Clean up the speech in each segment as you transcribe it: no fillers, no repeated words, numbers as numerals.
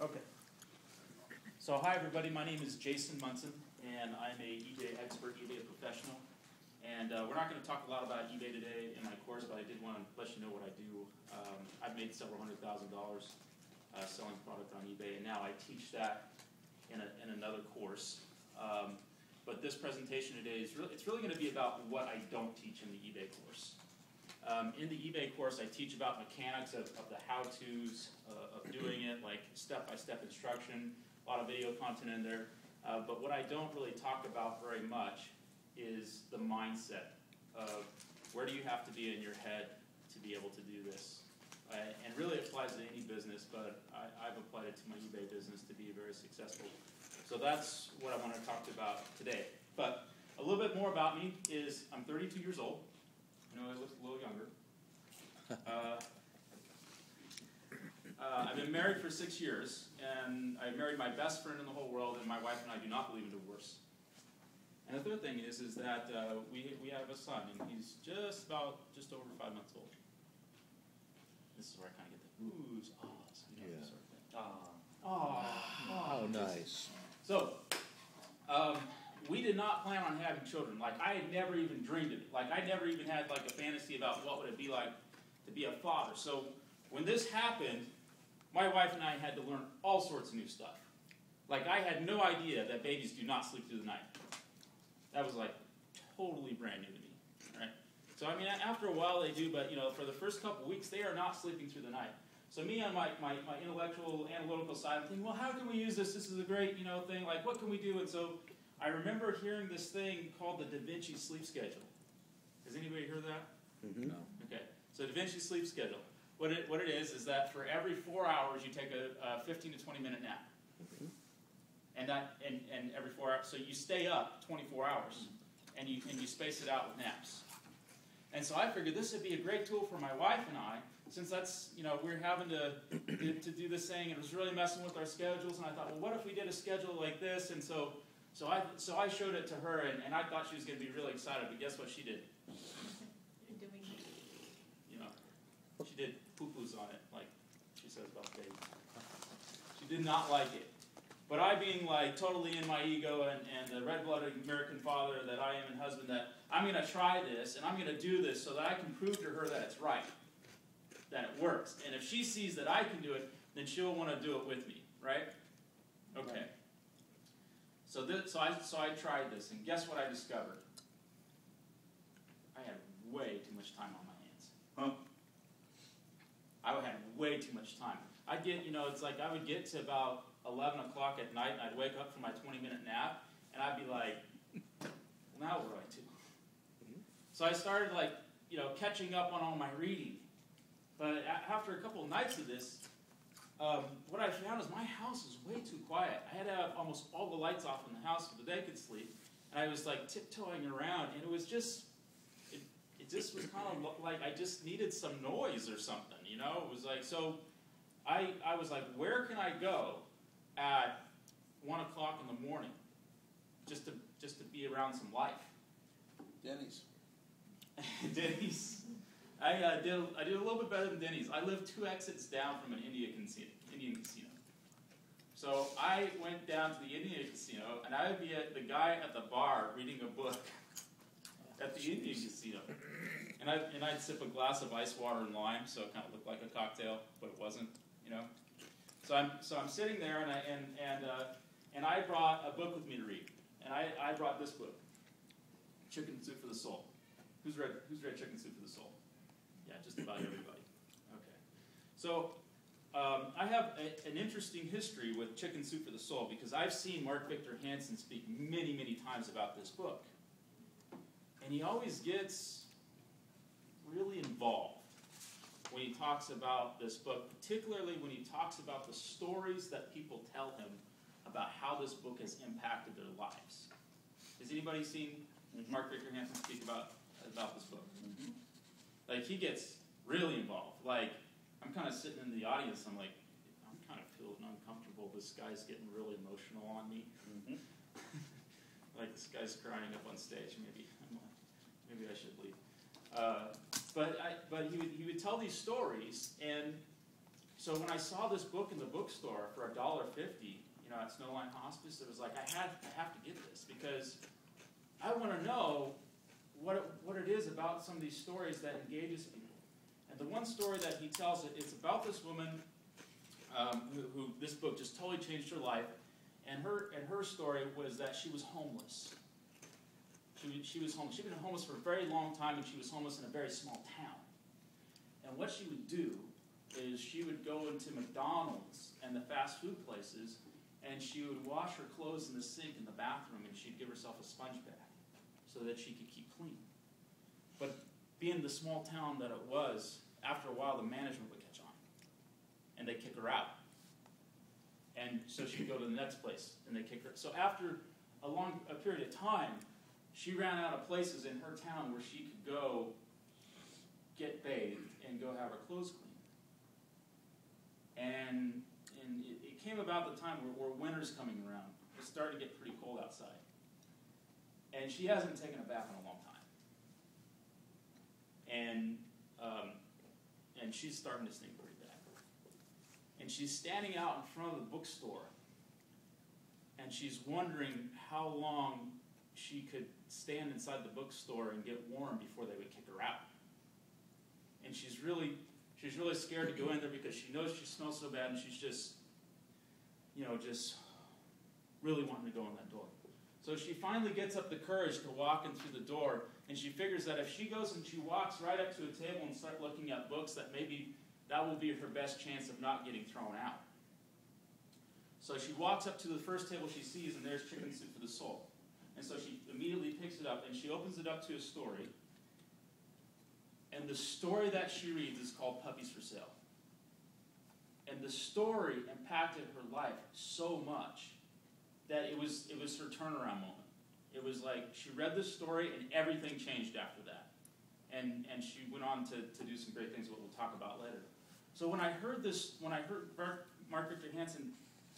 Okay. So hi everybody, my name is Jason Munson, and I'm a eBay expert, eBay professional. And we're not going to talk a lot about eBay today in my course, but I did want to let you know what I do. I've made several $100,000 selling product on eBay, and now I teach that in another course. But this presentation today is really going to be about what I don't teach in the eBay course. In the eBay course, I teach about mechanics of the how-tos of doing it, like step-by-step instruction, a lot of video content in there. But what I don't really talk about very much is the mindset of where do you have to be in your head to be able to do this. And really it applies to any business, but I've applied it to my eBay business to be very successful. So that's what I want to talk about today. But a little bit more about me is I'm 32 years old. I know I look a little younger. I've been married for 6 years, and I married my best friend in the whole world, and my wife and I do not believe in divorce. And the third thing is that we have a son, and he's just over 5 months old. This is where I kind of get the oohs, ahs, you know, Yeah. this sort of thing. Oh, nice. So, we did not plan on having children. Like, I had never even dreamed of it. Like, I never even had, like, a fantasy about what would it be like to be a father. So, when this happened, my wife and I had to learn all sorts of new stuff. Like, I had no idea that babies do not sleep through the night. That was, like, totally brand new to me, right? So, I mean, after a while they do, but, you know, for the first couple weeks, they are not sleeping through the night. So me on my intellectual, analytical side, I'm thinking, well, how can we use this? This is a great, you know, thing. Like, what can we do? And so I remember hearing this thing called the Da Vinci sleep schedule. Has anybody heard of that? Mm-hmm. No. Okay. So Da Vinci sleep schedule. What it is that for every 4 hours you take a 15 to 20 minute nap. Mm-hmm. And every 4 hours, so you stay up 24 hours, and you space it out with naps. And so I figured this would be a great tool for my wife and I, since that's, you know, we're having to do this thing, and it was really messing with our schedules. And I thought, well, what if we did a schedule like this? And so I showed it to her, and I thought she was going to be really excited. But guess what she did? You're doing it. You know, she did poo-poos on it, like she says about babies. She did not like it. But I, being like totally in my ego and the red-blooded American father that I am and husband, that I'm going to try this and I'm going to do this so that I can prove to her that it's right, that it works. And if she sees that I can do it, then she'll want to do it with me, right? Okay. So I tried this, and guess what I discovered? I had way too much time on my hands. Huh? I had way too much time. I'd get, you know, it's like I would get to about 11 o'clock at night, and I'd wake up from my 20-minute nap, and I'd be like, well, now what do I do? Mm-hmm. So I started, like, you know, catching up on all my reading. But after a couple of nights of this, what I found is my house is way too quiet. I had to have almost all the lights off in the house so that they could sleep. And I was, like, tiptoeing around, and it was just, it just was kind of like I just needed some noise or something, you know? It was like, so I was like, where can I go at 1 o'clock in the morning just to be around some life? Denny's. Denny's. I did a little bit better than Denny's. I lived 2 exits down from an Indian casino. So I went down to the Indian casino, and I would be the guy at the bar reading a book at the Indian casino. And I'd sip a glass of ice water and lime, so it kind of looked like a cocktail, but it wasn't, you know. So I'm sitting there, and I brought a book with me to read, and I brought this book, Chicken Soup for the Soul. Who's read Chicken Soup for the Soul? Yeah, just about everybody. Okay. So I have an interesting history with Chicken Soup for the Soul because I've seen Mark Victor Hansen speak many, many times about this book, and he always gets really involved when he talks about this book, particularly when he talks about the stories that people tell him about how this book has impacted their lives. Has anybody seen Mark Victor Hansen speak about this book? Mm-hmm. Like, he gets really involved. Like, I'm kind of sitting in the audience, I'm like, I'm kind of feeling uncomfortable. This guy's getting really emotional on me. Mm-hmm. Like, this guy's crying up on stage. Maybe I should leave. But he would tell these stories, and So when I saw this book in the bookstore for $1.50, at Snowline Hospice, it was like, I have to get this, because I want to know what it is about some of these stories that engages people. And the one story that he tells, it's about this woman who this book just totally changed her life. And her story was that she was homeless. She was homeless. She'd been homeless for a very long time, and she was homeless in a very small town. And what she would do is she would go into McDonald's and the fast food places, and she would wash her clothes in the sink in the bathroom, and she'd give herself a sponge bath so that she could keep clean. But being the small town that it was, after a while the management would catch on, and they'd kick her out. And so she'd go to the next place, and they'd kick her. So after a period of time, she ran out of places in her town where she could go get bathed and go have her clothes cleaned. And it came about the time where winter's coming around. It's starting to get pretty cold outside. And she hasn't taken a bath in a long time. And she's starting to stink pretty bad. And she's standing out in front of the bookstore, and she's wondering how long she could stand inside the bookstore and get warm before they would kick her out. And she's really scared to go in there because she knows she smells so bad, and she's just really wanting to go in that door. So she finally gets up the courage to walk in through the door, and she figures that if she goes and she walks right up to a table and starts looking at books, that maybe that will be her best chance of not getting thrown out. So she walks up to the first table she sees, and there's Chicken Soup for the Soul. And so she immediately picks it up, and she opens it up to a story. And the story that she reads is called Puppies for Sale. And the story impacted her life so much that it was her turnaround moment. It was like she read this story and everything changed after that. And she went on to do some great things, what we'll talk about later. So when I heard Mark Victor Hansen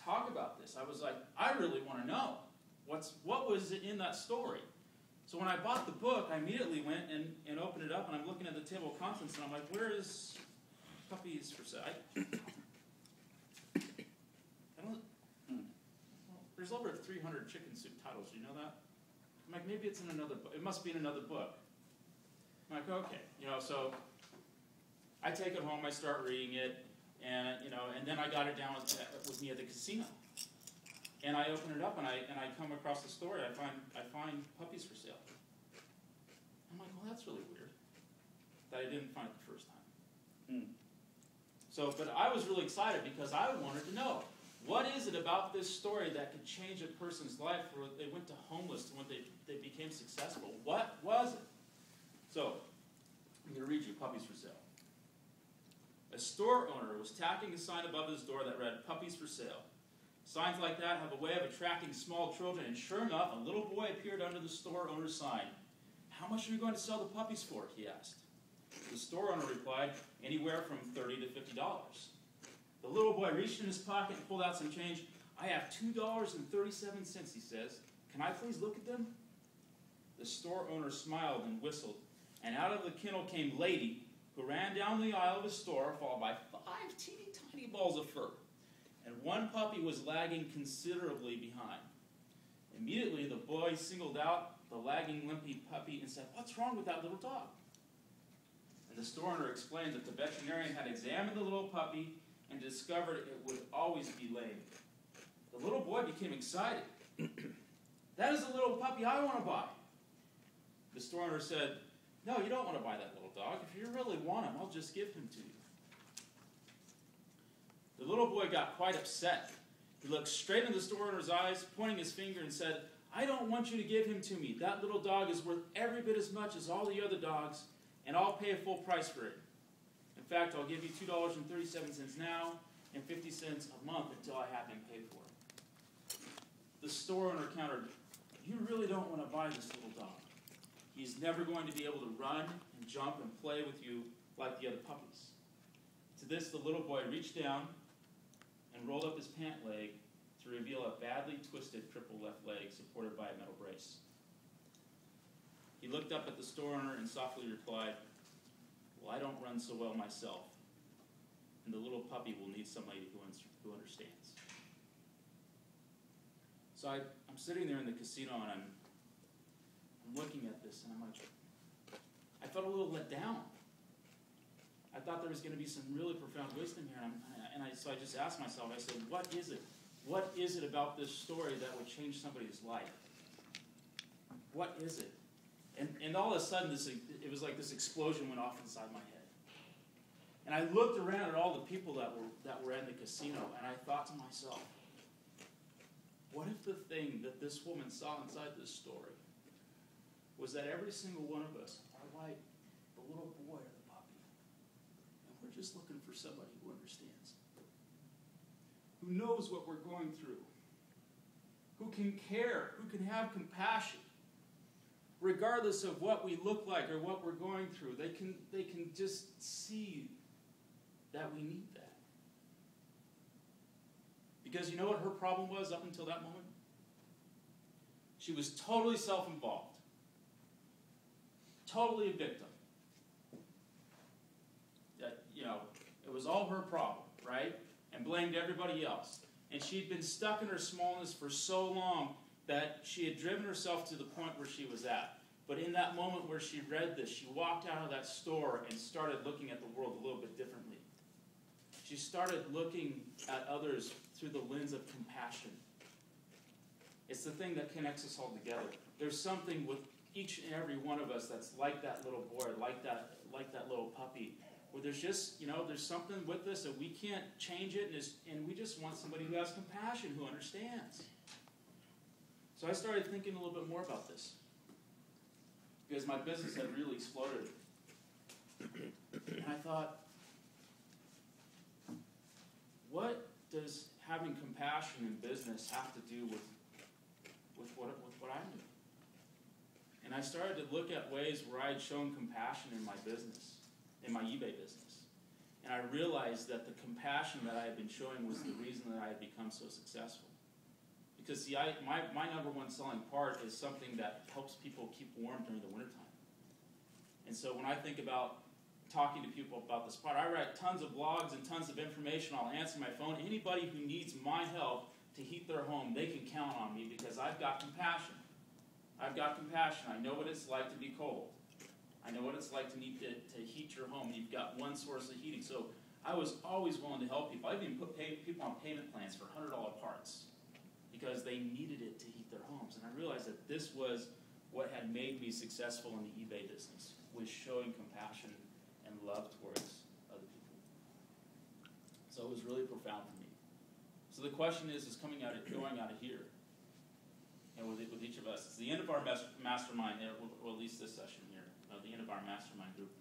talk about this, I was like, I really want to know what was in that story. So when I bought the book, I immediately went and opened it up, and I'm looking at the table of contents, and I'm like, where is Puppies for Sale? There's over 300 Chicken Soup titles. Do you know that? I'm like, maybe it's in another book. It must be in another book. I'm like, okay. So I take it home, I start reading it, and then I got it down with me at the casino. And I open it up, and I come across the story. I find Puppies for Sale. I'm like, well, that's really weird that I didn't find it the first time. So, but I was really excited because I wanted to know, what is it about this story that could change a person's life where they went to homeless to when they became successful? What was it? So, I'm going to read you Puppies for Sale. A store owner was tacking a sign above his door that read, Puppies for Sale. Signs like that have a way of attracting small children, and sure enough, a little boy appeared under the store owner's sign. How much are you going to sell the puppies for? He asked. The store owner replied, anywhere from $30 to $50. The little boy reached in his pocket and pulled out some change. I have $2.37, he says. Can I please look at them? The store owner smiled and whistled, and out of the kennel came Lady, who ran down the aisle of his store, followed by 5 teeny tiny balls of fur. And one puppy was lagging considerably behind. Immediately, the boy singled out the lagging, limpy puppy and said, what's wrong with that little dog? And the store owner explained that the veterinarian had examined the little puppy and discovered it would always be lame. The little boy became excited. That is the little puppy I want to buy. The store owner said, no, you don't want to buy that little dog. If you really want him, I'll just give him to you. The little boy got quite upset. He looked straight in the store owner's eyes, pointing his finger, and said, I don't want you to give him to me. That little dog is worth every bit as much as all the other dogs, and I'll pay a full price for it. In fact, I'll give you $2.37 now and 50 cents a month until I have him paid for it. The store owner countered, you really don't want to buy this little dog. He's never going to be able to run and jump and play with you like the other puppies. To this, the little boy reached down and rolled up his pant leg to reveal a badly twisted, crippled left leg supported by a metal brace. He looked up at the store owner and softly replied, well, I don't run so well myself. And the little puppy will need somebody who understands. So I'm sitting there in the casino, and I'm looking at this, and I'm like, I felt a little let down. I thought there was going to be some really profound wisdom here, so I just asked myself, I said, what is it? What is it about this story that would change somebody's life? What is it? And all of a sudden, it was like this explosion went off inside my head. And I looked around at all the people that were in the casino, and I thought to myself, what if the thing that this woman saw inside this story was that every single one of us are like the little boy or the puppy, and we're just looking for somebody who understands, who knows what we're going through, who can care, who can have compassion, regardless of what we look like or what we're going through. They can just see that we need that. Because you know what her problem was up until that moment? She was totally self-involved. Totally a victim. That, it was all her problem, right? And blamed everybody else. And she'd been stuck in her smallness for so long that she had driven herself to the point where she was at. But in that moment where she read this, she walked out of that store and started looking at the world a little bit differently. She started looking at others through the lens of compassion. It's the thing that connects us all together. There's something with each and every one of us that's like that little boy, like that little puppy, where there's just, there's something with us that we can't change it, and we just want somebody who has compassion, who understands. So I started thinking a little bit more about this, because my business had really exploded. And I thought, what does having compassion in business have to do with what I do? And I started to look at ways where I had shown compassion in my business, in my eBay business. And I realized that the compassion that I had been showing was the reason that I had become so successful. Because, see, my number one selling part is something that helps people keep warm during the wintertime. And so when I think about talking to people about this part, I write tons of blogs and tons of information. I'll answer my phone. Anybody who needs my help to heat their home, they can count on me because I've got compassion. I've got compassion. I know what it's like to be cold. I know what it's like to need to heat your home. You've got one source of heating. So I was always willing to help people. I even put people on payment plans for $100 parts because they needed it to heat their homes. And I realized that this was what had made me successful in the eBay business, was showing compassion and love towards other people. So it was really profound for me. So the question is going out of here, and with each of us, it's the end of our mastermind, or at least this session here, the end of our mastermind group,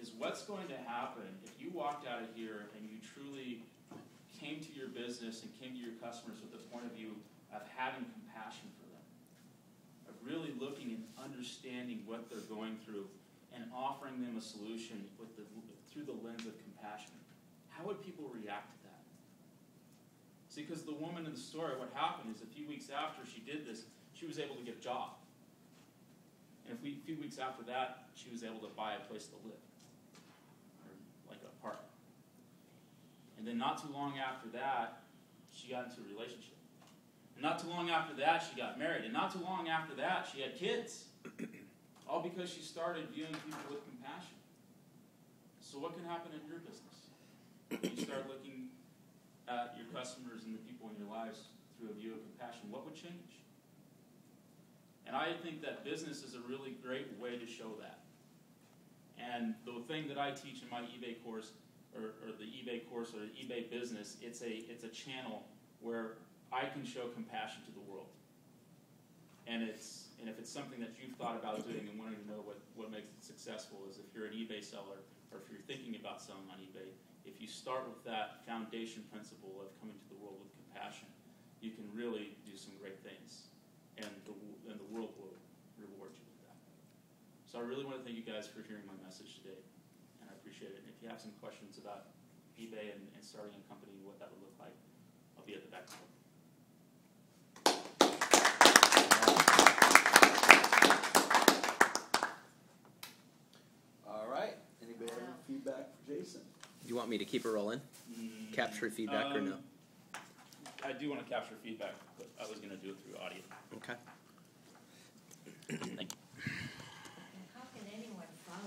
is what's going to happen if you walked out of here and you truly came to your business and came to your customers with the point of view of having compassion for them, of really looking and understanding what they're going through and offering them a solution through the lens of compassion. How would people react to that? See, because the woman in the story, what happened is a few weeks after she did this, she was able to get a job. And a few weeks after that, she was able to buy a place to live, or like an apartment. And then not too long after that, she got into a relationship. And not too long after that, she got married. And not too long after that, she had kids. All because she started viewing people with compassion. So what can happen in your business? You start looking at your customers and the people in your lives through a view of compassion. What would change? And I think that business is a really great way to show that. And the thing that I teach in my eBay course, or the eBay course, or the eBay business, it's a channel where I can show compassion to the world. And if it's something that you've thought about doing and wanting to know what makes it successful, is if you're an eBay seller, or if you're thinking about selling on eBay, if you start with that foundation principle of coming to the world with compassion, you can really do some great things. And the world will reward you with that. So I really want to thank you guys for hearing my message today, and I appreciate it. And if you have some questions about eBay and starting a company, what that would look like, I'll be at the back door. All right. Anybody have any feedback for Jason? You want me to keep it rolling? Capture feedback or no? I do want to capture feedback, but I was going to